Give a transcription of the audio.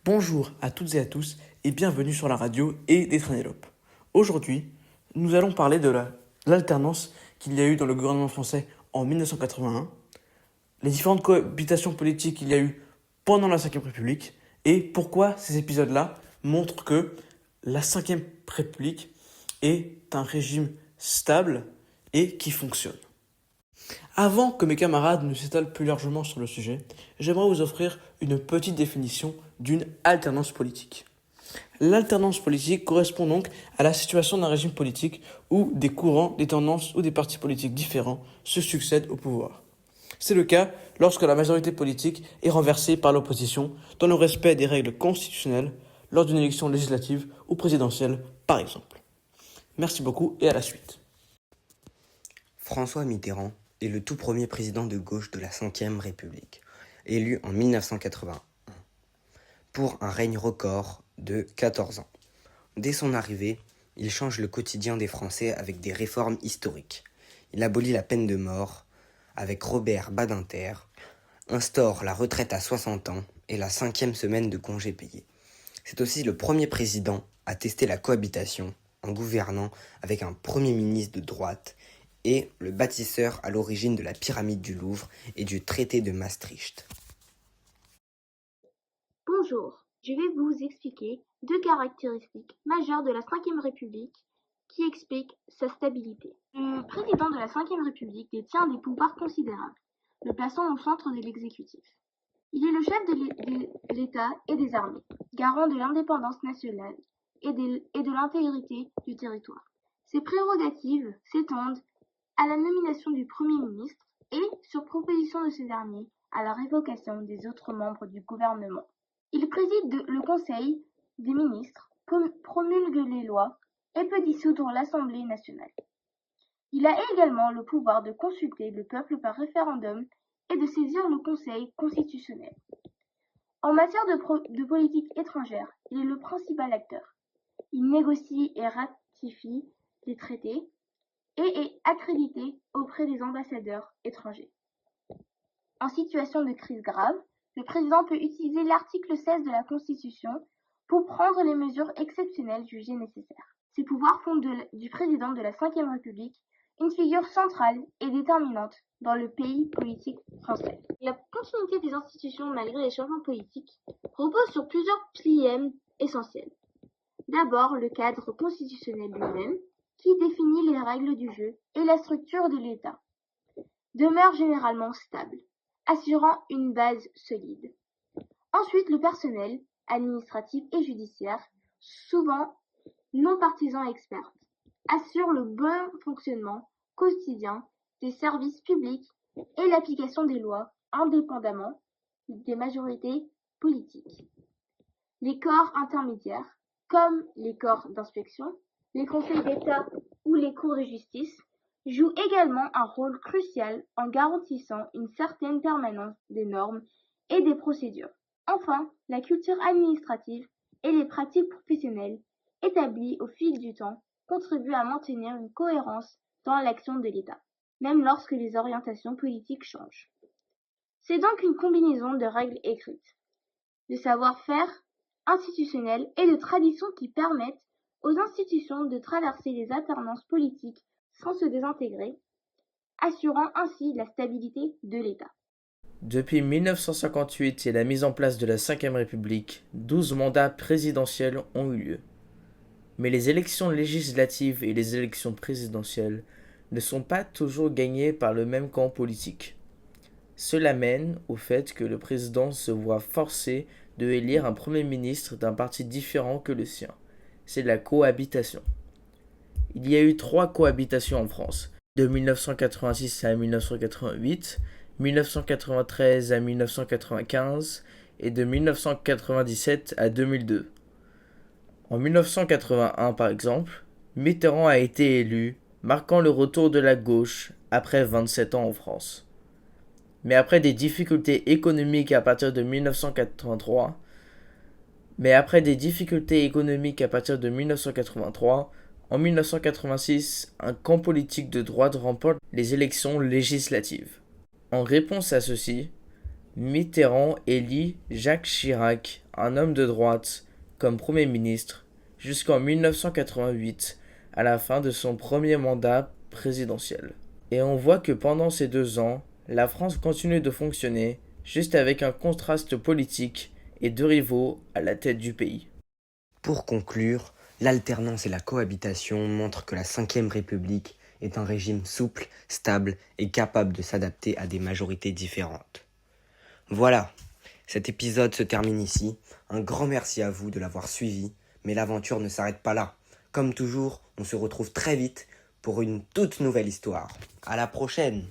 Bonjour à toutes et à tous et bienvenue sur la radio et des Tranélope. Aujourd'hui, nous allons parler de l'alternance qu'il y a eu dans le gouvernement français en 1981, les différentes cohabitations politiques qu'il y a eu pendant la Ve République et pourquoi ces épisodes-là montrent que la Ve République est un régime stable et qui fonctionne. Avant que mes camarades ne s'étalent plus largement sur le sujet, j'aimerais vous offrir une petite définition d'une alternance politique. L'alternance politique correspond donc à la situation d'un régime politique où des courants, des tendances ou des partis politiques différents se succèdent au pouvoir. C'est le cas lorsque la majorité politique est renversée par l'opposition dans le respect des règles constitutionnelles lors d'une élection législative ou présidentielle, par exemple. Merci beaucoup et à la suite. François Mitterrand est le tout premier président de gauche de la Ve République, élu en 1981, pour un règne record de 14 ans. Dès son arrivée, il change le quotidien des Français avec des réformes historiques. Il abolit la peine de mort avec Robert Badinter, instaure la retraite à 60 ans et la 5e semaine de congés payés. C'est aussi le premier président à tester la cohabitation en gouvernant avec un premier ministre de droite et le bâtisseur à l'origine de la pyramide du Louvre et du traité de Maastricht. Bonjour, je vais vous expliquer deux caractéristiques majeures de la Ve République qui expliquent sa stabilité. Le président de la Ve République détient des pouvoirs considérables, le plaçant au centre de l'exécutif. Il est le chef de l'État et des armées, garant de l'indépendance nationale et de l'intégrité du territoire. Ses prérogatives s'étendent à la nomination du Premier ministre et, sur proposition de ce dernier, à la révocation des autres membres du gouvernement. Il préside le Conseil des ministres, promulgue les lois et peut dissoudre l'Assemblée nationale. Il a également le pouvoir de consulter le peuple par référendum et de saisir le Conseil constitutionnel. En matière de politique étrangère, il est le principal acteur. Il négocie et ratifie les traités et est accrédité auprès des ambassadeurs étrangers. En situation de crise grave, le président peut utiliser l'article 16 de la Constitution pour prendre les mesures exceptionnelles jugées nécessaires. Ces pouvoirs font du président de la Ve République une figure centrale et déterminante dans le pays politique français. La continuité des institutions malgré les changements politiques repose sur plusieurs piliers essentiels. D'abord, le cadre constitutionnel lui-même, qui définit les règles du jeu et la structure de l'État, demeure généralement stable, assurant une base solide. Ensuite, le personnel, administratif et judiciaire, souvent non partisan experts, assure le bon fonctionnement quotidien des services publics et l'application des lois indépendamment des majorités politiques. Les corps intermédiaires, comme les corps d'inspection, les conseils d'État ou les cours de justice, jouent également un rôle crucial en garantissant une certaine permanence des normes et des procédures. Enfin, la culture administrative et les pratiques professionnelles établies au fil du temps contribuent à maintenir une cohérence dans l'action de l'État, même lorsque les orientations politiques changent. C'est donc une combinaison de règles écrites, de savoir-faire institutionnel et de traditions qui permettent aux institutions de traverser les alternances politiques sans se désintégrer, assurant ainsi la stabilité de l'État. Depuis 1958 et la mise en place de la Ve République, 12 mandats présidentiels ont eu lieu. Mais les élections législatives et les élections présidentielles ne sont pas toujours gagnées par le même camp politique. Cela mène au fait que le président se voit forcé de élire un Premier ministre d'un parti différent que le sien. C'est la cohabitation. Il y a eu 3 cohabitations en France, de 1986 à 1988, 1993 à 1995 et de 1997 à 2002. En 1981 par exemple, Mitterrand a été élu, marquant le retour de la gauche après 27 ans en France. Mais après des difficultés économiques à partir de 1983, en 1986, un camp politique de droite remporte les élections législatives. En réponse à ceci, Mitterrand élit Jacques Chirac, un homme de droite, comme Premier ministre jusqu'en 1988, à la fin de son premier mandat présidentiel. Et on voit que pendant ces 2 ans, la France continue de fonctionner, juste avec un contraste politique et 2 rivaux à la tête du pays. Pour conclure, l'alternance et la cohabitation montrent que la Ve République est un régime souple, stable et capable de s'adapter à des majorités différentes. Voilà, cet épisode se termine ici. Un grand merci à vous de l'avoir suivi, mais l'aventure ne s'arrête pas là. Comme toujours, on se retrouve très vite pour une toute nouvelle histoire. À la prochaine!